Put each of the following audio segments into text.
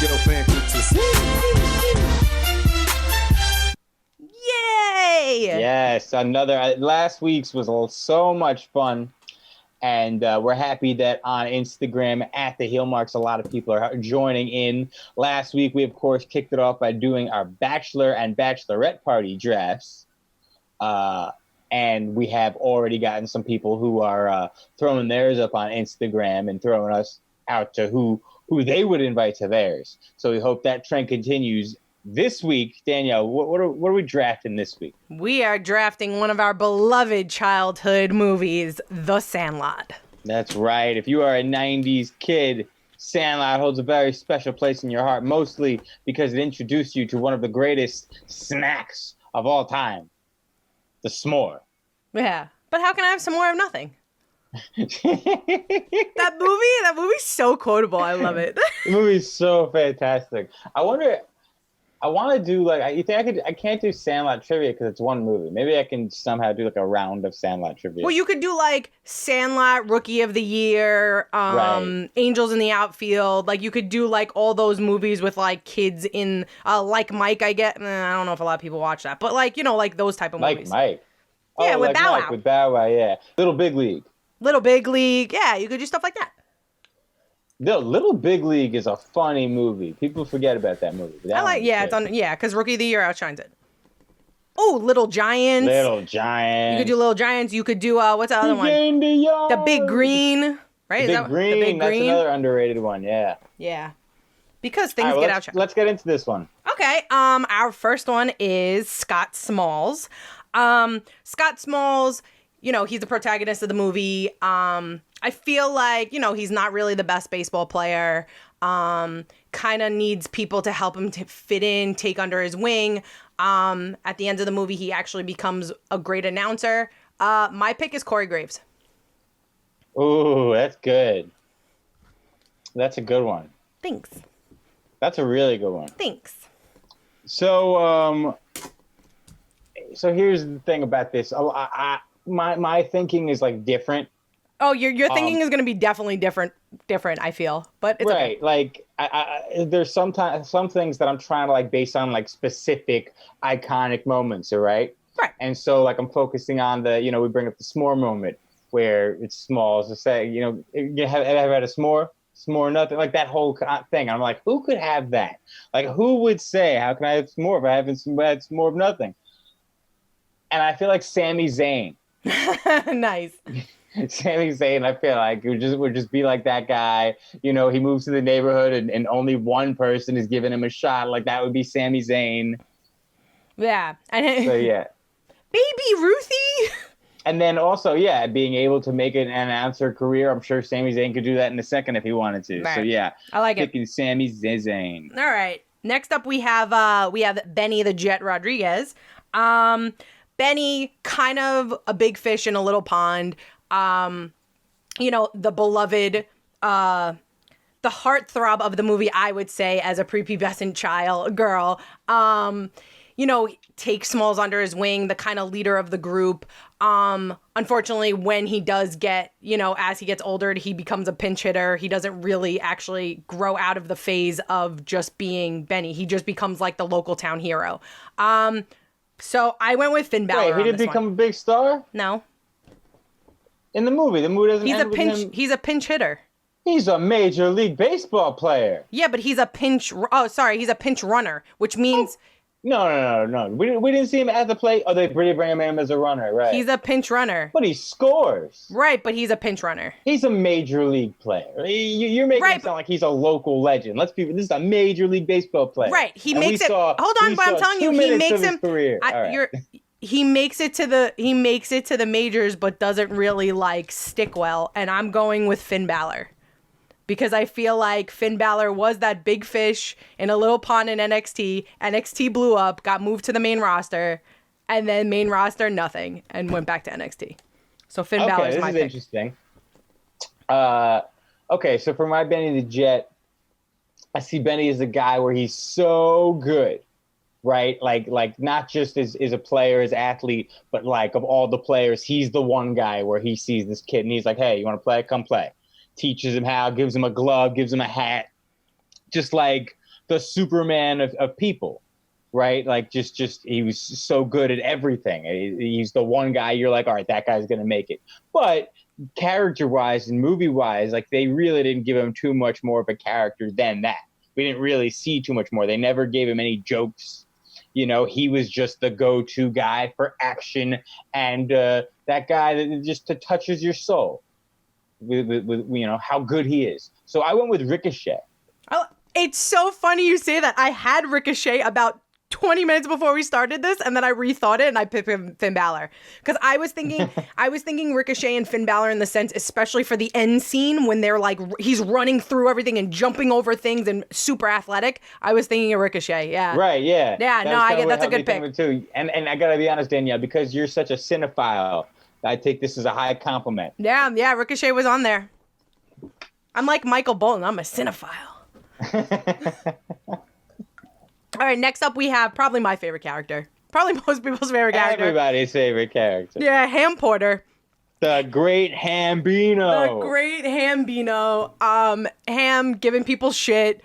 Yo, fan to Yay! Yes, another. Last week's was so much fun. And we're happy that on Instagram at the Heel Marks, a lot of people are joining in. Last week, we, of course, kicked it off by doing our Bachelor and Bachelorette party drafts. And we have already gotten some people who are throwing theirs up on Instagram and throwing us out to who they would invite to theirs. So we hope that trend continues. This week, Danielle, what are we drafting this week? We are drafting one of our beloved childhood movies, The Sandlot. That's right. If you are a 90s kid, Sandlot holds a very special place in your heart, mostly because it introduced you to one of the greatest snacks of all time, the s'more. Yeah, but how can I have some more of nothing? That movie's so quotable. I love it. The movie's so fantastic. I want to do you think I can't do Sandlot trivia because it's one movie. Maybe I can somehow do like a round of Sandlot trivia. Well, you could do like Sandlot Rookie of the Year, Right. Angels in the Outfield. Like you could do like all those movies with like kids in, like Mike. I don't know if a lot of people watch that, but like like those type of movies. Mike. Yeah, Oh, with like Bow Mike, Wow. with Bow Wow, yeah. Little Big League. Little Big League. Yeah, you could do stuff like that. The Little Big League is a funny movie. People forget about that movie. Because Rookie of the Year outshines it. Oh, Little Giants. Little Giants. You could do Little Giants. You could do what's the other one? The Big Green. Right? The Big Green. That's another underrated one. Yeah. Yeah. Because things All right, get outshined. Let's get into this one. Okay. Our first one is Scott Smalls. Scott Smalls, he's the protagonist of the movie. I feel like, he's not really the best baseball player. Kind of needs people to help him to fit in, take under his wing. At the end of the movie, he actually becomes a great announcer. My pick is Corey Graves. Ooh, that's good. That's a good one. Thanks. That's a really good one. Thanks. So, so here's the thing about this. My thinking is like different. Oh, your thinking is going to be definitely different, I feel. But it's right. Okay. Like there's some things that I'm trying to like base on like specific iconic moments, all right? Right. And so like I'm focusing on the, we bring up the s'more moment where it's small to say, you have ever had a s'more? S'more nothing, like that whole thing. I'm like, who could have that? Like, who would say, how can I have s'more if I haven't had s'more of nothing? And I feel like Sami Zayn. Nice. Sami Zayn, I feel like would just be like that guy. He moves to the neighborhood and only one person is giving him a shot. Like that would be Sami Zayn. Yeah. So yeah. Baby Ruthie. And then also, yeah, being able to make an announcer career. I'm sure Sami Zayn could do that in a second if he wanted to. Right. So yeah, I like it. Picking Sami Zayn. All right. Next up, we have Benny the Jet Rodriguez. Benny, kind of a big fish in a little pond. The beloved, the heartthrob of the movie, I would say, as a prepubescent girl. Takes Smalls under his wing, the kind of leader of the group. Unfortunately, when he does get, as he gets older, he becomes a pinch hitter. He doesn't really actually grow out of the phase of just being Benny. He just becomes like the local town hero. So I went with Finn Balor. Wait, he didn't become a big star? No. In the movie doesn't He's end a with pinch. him. He's a pinch hitter. He's a Major League Baseball player. Yeah, but he's a pinch. He's a pinch runner, which means No. We didn't see him at the plate. Oh, they bring him in as a runner, right? he's a pinch runner. But he scores. Right, but he's a pinch runner. He's a Major League player. You're making it sound like he's a local legend. This is a Major League Baseball player. Right. He makes it. Hold on, but I'm telling you, he makes him. He makes it to the majors, but doesn't really like stick well. And I'm going with Finn Balor. Because I feel like Finn Balor was that big fish in a little pond in NXT. NXT blew up, got moved to the main roster, and then main roster, nothing, and went back to NXT. So Finn Balor's my pick. This is interesting. Okay, so for my Benny the Jet, I see Benny as a guy where he's so good, right? Like not just as a player, as athlete, but like of all the players, he's the one guy where he sees this kid and he's like, hey, you want to play? Come play. Teaches him how, gives him a glove, gives him a hat. Just like the Superman of people, right? Like just he was so good at everything. He's the one guy you're like, all right, that guy's gonna make it. But character-wise and movie-wise, like they really didn't give him too much more of a character than that. We didn't really see too much more. They never gave him any jokes. You know, he was just the go-to guy for action, and that guy that just touches your soul with you know how good he is. So I went with Ricochet. Oh, it's so funny you say that. I had Ricochet about 20 minutes before we started this, and then I rethought it and I picked Finn Balor because I was thinking Ricochet and Finn Balor in the sense, especially for the end scene when they're like he's running through everything and jumping over things and super athletic. I was thinking of Ricochet. Yeah. Right. Yeah. Yeah. No, I get that's a good pick too. And I gotta be honest, Danielle, because you're such a cinephile, I take this as a high compliment. Yeah. Yeah. Ricochet was on there. I'm like Michael Bolton. I'm a cinephile. All right, next up we have probably my favorite character. Probably most people's favorite character. Everybody's favorite character. Yeah, Ham Porter. The great Hambino. The great Hambino. Ham giving people shit.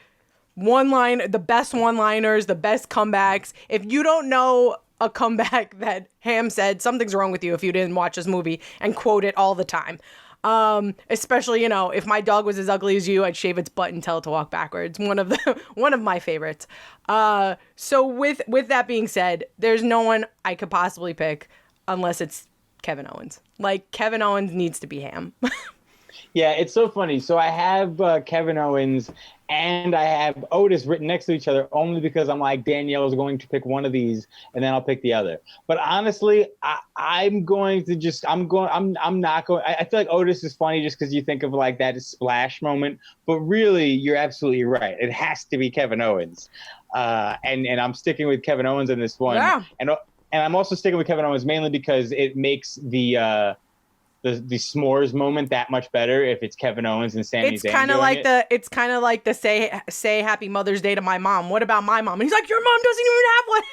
The best one-liners, the best comebacks. If you don't know a comeback that Ham said, something's wrong with you if you didn't watch this movie and quote it all the time. Especially, you know, if my dog was as ugly as you, I'd shave its butt and tell it to walk backwards. One of my favorites. So with that being said, there's no one I could possibly pick unless it's Kevin Owens. Like, Kevin Owens needs to be Ham. Yeah, it's so funny. So I have Kevin Owens and I have Otis written next to each other only because I'm like, Danielle is going to pick one of these and then I'll pick the other. But honestly, I'm not going. I feel like Otis is funny just because you think of like that splash moment. But really, you're absolutely right. It has to be Kevin Owens. And I'm sticking with Kevin Owens in this one. Yeah. And I'm also sticking with Kevin Owens mainly because it makes the s'mores moment that much better if it's Kevin Owens and Sami Zayn. It's kind of like the say Happy Mother's Day to my mom. What about my mom? And he's like, your mom doesn't even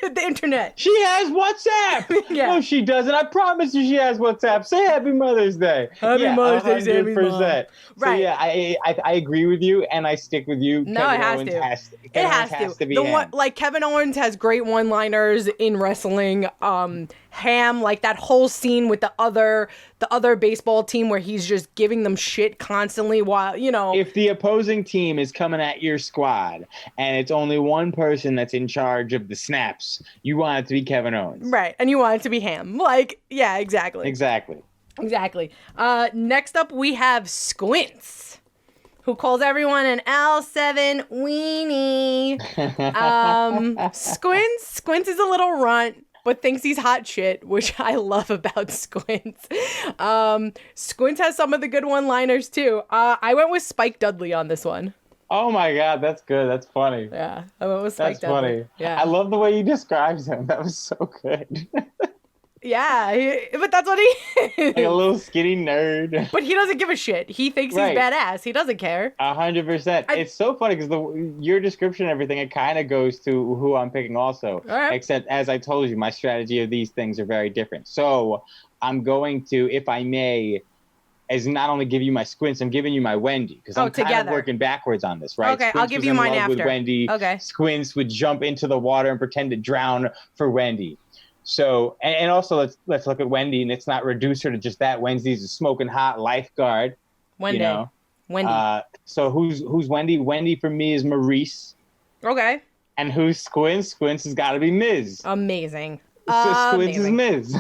have the internet. She has WhatsApp. Yeah. No, she doesn't. I promise you, she has WhatsApp. Say Happy Mother's Day. Happy Mother's Day, Sammy Mom. Right. So yeah, I agree with you, and I stick with you. No, Kevin it has to. It has to be him. Like Kevin Owens has great one-liners in wrestling. Ham, like that whole scene with the other baseball team where he's just giving them shit constantly while, you know. If the opposing team is coming at your squad and it's only one person that's in charge of the snaps, you want it to be Kevin Owens. Right. And you want it to be Ham. Like, yeah, exactly. Exactly. Next up, we have Squints, who calls everyone an L7 weenie. Squints is a little runt, but thinks he's hot shit, which I love about Squints. Squints has some of the good one-liners, too. I went with Spike Dudley on this one. Oh, my God. That's good. That's funny. Yeah, I went with Spike Dudley. That's funny. Yeah. I love the way you described him. That was so good. Yeah, but that's what he is. Like a little skinny nerd. But he doesn't give a shit. He thinks he's badass. He doesn't care. 100%. It's so funny because your description and everything, it kind of goes to who I'm picking also. All right. Except, as I told you, my strategy of these things are very different. So I'm going to, if I may, as not only give you my Squints, I'm giving you my Wendy. Because I'm kind of working backwards on this, right? Okay, Squints I'll give you mine after. With Wendy. Okay. Squints would jump into the water and pretend to drown for Wendy. So, and also let's look at Wendy, and let's not reduce her to just that. Wendy's a smoking hot lifeguard. Wendy. You know? Wendy. So who's Wendy? Wendy for me is Maurice. Okay. And who's Squints? Squints has got to be Miz. Amazing. So Squints is Miz.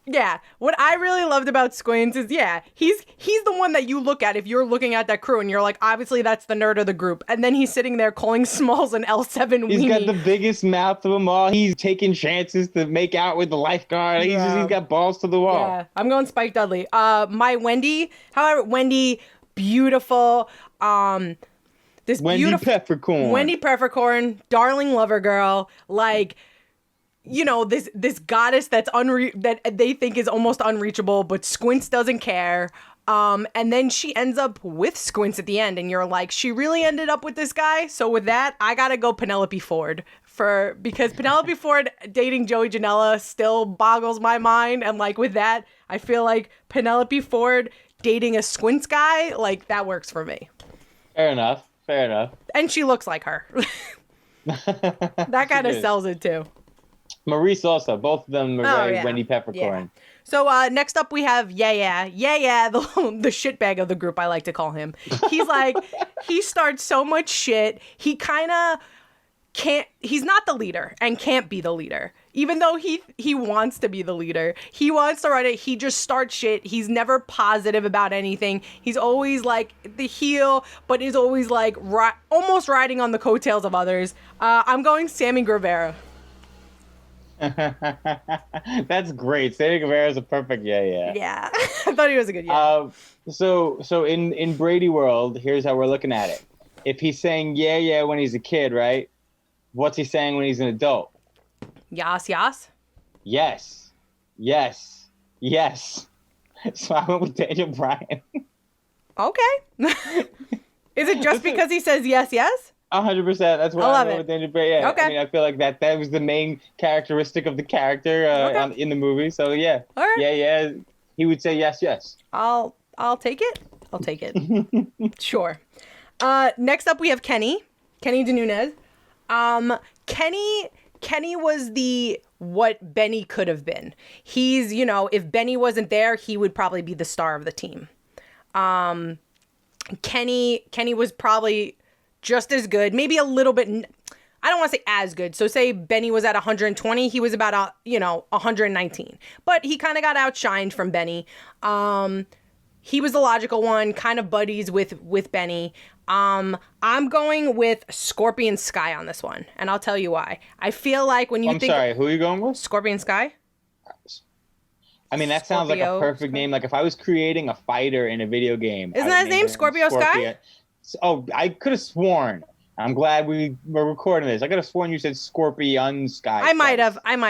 Yeah. What I really loved about Squints is, he's the one that you look at if you're looking at that crew and you're like, obviously that's the nerd of the group. And then he's sitting there calling Smalls an L7 weenie. He's got the biggest mouth of them all. He's taking chances to make out with the lifeguard. He's got balls to the wall. Yeah. I'm going Spike Dudley. My Wendy, however, Wendy, beautiful. This Wendy beautiful Peppercorn. Wendy Peppercorn, darling lover girl, like, you know, this goddess that they think is almost unreachable, but Squints doesn't care. And then she ends up with Squints at the end, and you're like, she really ended up with this guy? So with that, I gotta go Penelope Ford because Penelope Ford dating Joey Janela still boggles my mind. And like with that, I feel like Penelope Ford dating a Squints guy, like that works for me. Fair enough. And she looks like her. That kind of sells it too. Maurice also. Both of them are very Wendy Peppercorn. Yeah. So next up we have Yeah, the shitbag of the group, I like to call him. He's like, he starts so much shit. He kind of he's not the leader and can't be the leader. Even though he wants to be the leader. He wants to run it. He just starts shit. He's never positive about anything. He's always like the heel, but is always like almost riding on the coattails of others. I'm going Sammy Guevara. That's great. Sammy Guevara is a perfect Yeah, I thought he was a good So in Brady World, here's how we're looking at it. If he's saying yeah when he's a kid, right? What's he saying when he's an adult? Yas. Yes. So I went with Daniel Bryan. Okay. Is it just because he says yes? 100%. That's why I went with Daniel Bryan. Yeah. Okay. I mean, I feel like that was the main characteristic of the character in the movie. So yeah. All right. Yeah. He would say yes. I'll take it. I'll take it. Sure. Next up we have Kenny de Nunez. Kenny was what Benny could have been. He's, if Benny wasn't there, he would probably be the star of the team. Kenny was probably just as good, maybe a little bit. I don't want to say as good. So say Benny was at 120, he was about 119. But he kind of got outshined from Benny. He was the logical one, kind of buddies with Benny. I'm going with Scorpion Sky on this one, and I'll tell you why. I feel like when you I'm sorry, who are you going with? Scorpion Sky? I mean, that sounds like a perfect name. Like if I was creating a fighter in a video game. Isn't that his name, Scorpio Sky? Oh, I could have sworn. I'm glad we were recording this. I could have sworn you said Scorpion Sky. I might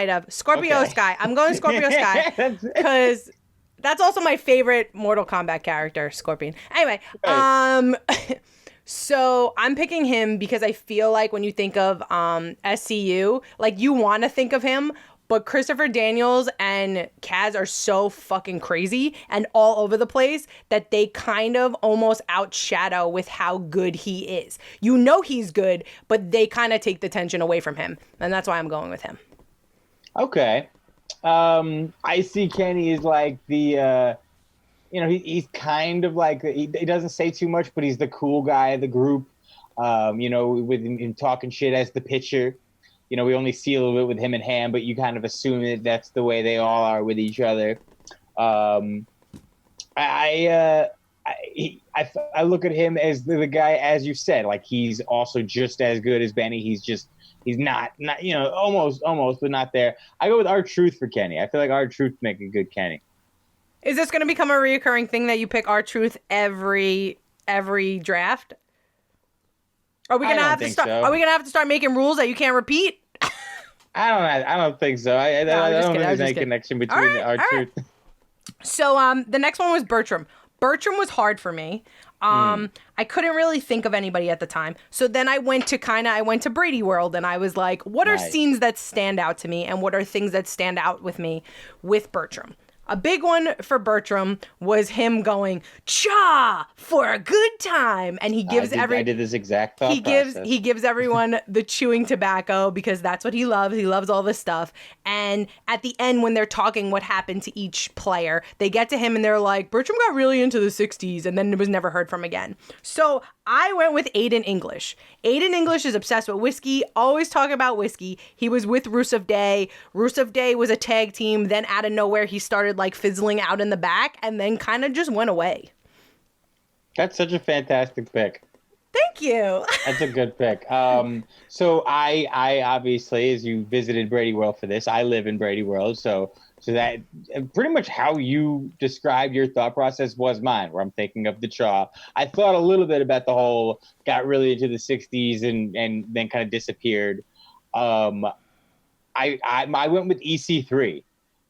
have. Scorpio Sky. I'm going Scorpio Sky because that's also my favorite Mortal Kombat character, Scorpion. Anyway, so I'm picking him because I feel like when you think of SCU, like you want to think of him, but Christopher Daniels and Kaz are so fucking crazy and all over the place that they kind of almost outshadow with how good he is. You know he's good, but they kind of take the tension away from him, and that's why I'm going with him. Okay. I see Kenny is like the, he's kind of like, he doesn't say too much, but he's the cool guy of the group, with him talking shit as the pitcher. We only see a little bit with him and Ham, but you kind of assume that that's the way they all are with each other. I look at him as the guy, as you said, like he's also just as good as Benny. He's not, almost, but not there. I go with R-Truth for Kenny. I feel like R-Truth make a good Kenny. Is this going to become a reoccurring thing that you pick R-Truth every draft? Are we gonna have to start? So. Are we gonna have to start making rules that you can't repeat? I don't think so. I don't think there's any connection between R-Truth. Right. So the next one was Bertram. Bertram was hard for me. I couldn't really think of anybody at the time. So then I went to Brady World, and I was like, what are scenes that stand out to me, and what are things that stand out with me with Bertram? A big one for Bertram was him going "cha" for a good time, and he gives I did this exact thought process. He gives everyone the chewing tobacco because that's what he loves. He loves all this stuff. And at the end, when they're talking what happened to each player, they get to him and they're like, Bertram got really into the 60s, and then was never heard from again. So I went with Aiden English. Aiden English is obsessed with whiskey, always talking about whiskey. He was with Rusev Day. Rusev Day was a tag team. Then out of nowhere, he started like fizzling out in the back and then kind of just went away. That's such a fantastic pick. Thank you. That's a good pick. So I obviously, as you visited Brady World for this, I live in Brady World. So that pretty much how you described your thought process was mine, where I'm thinking of the Chaw. I thought a little bit about the whole got really into the 60s and then kind of disappeared. I went with EC3.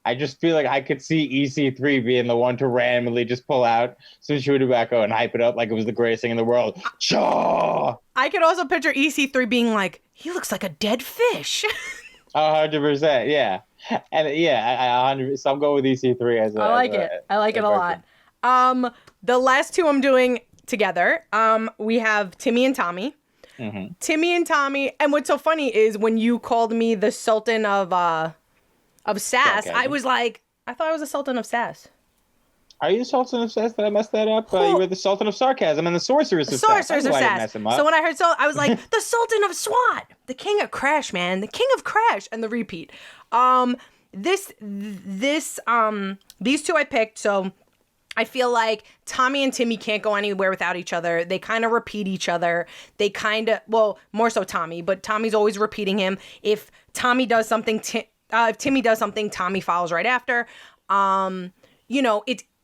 I just feel like I could see EC3 being the one to randomly just pull out some chewing tobacco and hype it up like it was the greatest thing in the world. Chaw! I could also picture EC3 being like, he looks like a dead fish. 100%, yeah. And I 100%. So I'm going with EC3 as a. I like it. I like it a lot. The last two I'm doing together. We have Timmy and Tommy. Timmy and Tommy. And what's so funny is when you called me the Sultan of Sass, I was like, I thought I was the Sultan of Sass. Are you the Sultan of Sass? Did I mess that up? You were the Sultan of Sarcasm and the Sorceress of Sass. Sorceress of Sass. So when I heard I was like, the Sultan of SWAT, the King of Crash, man, the King of Crash, and the repeat. These two I picked, so I feel like Tommy and Timmy can't go anywhere without each other. They kind of repeat each other. They kind of, well, more so Tommy, but Tommy's always repeating him. If Tommy does something, if Timmy does something, Tommy follows right after.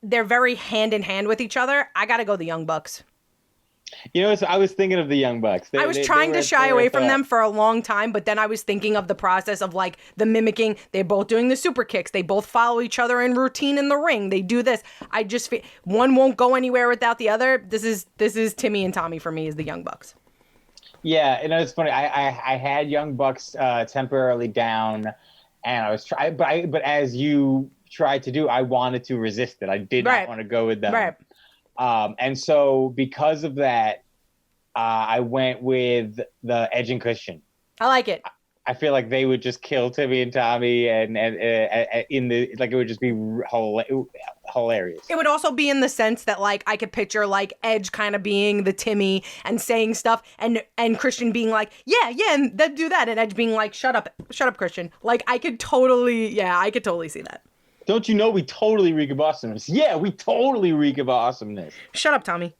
They're very hand in hand with each other. I got to go the Young Bucks. I was thinking of the Young Bucks. I was trying to shy away from them for a long time, but then I was thinking of the process of like the mimicking. They're both doing the super kicks. They both follow each other in routine in the ring. They do this. I just feel one won't go anywhere without the other. This is Timmy and Tommy for me is the Young Bucks. Yeah, it's funny. I had Young Bucks temporarily down, and I was trying, but as you tried to do, I wanted to resist it. I did not want to go with them. Right. And so because of that, I went with the Edge and Christian. I like it. I feel like they would just kill Timmy and Tommy, and it would just be hilarious. It would also be in the sense that like I could picture like Edge kind of being the Timmy and saying stuff, and Christian being like, yeah, and then do that, and Edge being like, shut up, Christian. Like I could totally see that. Don't you know we totally reek of awesomeness? Yeah, we totally reek of awesomeness. Shut up, Tommy.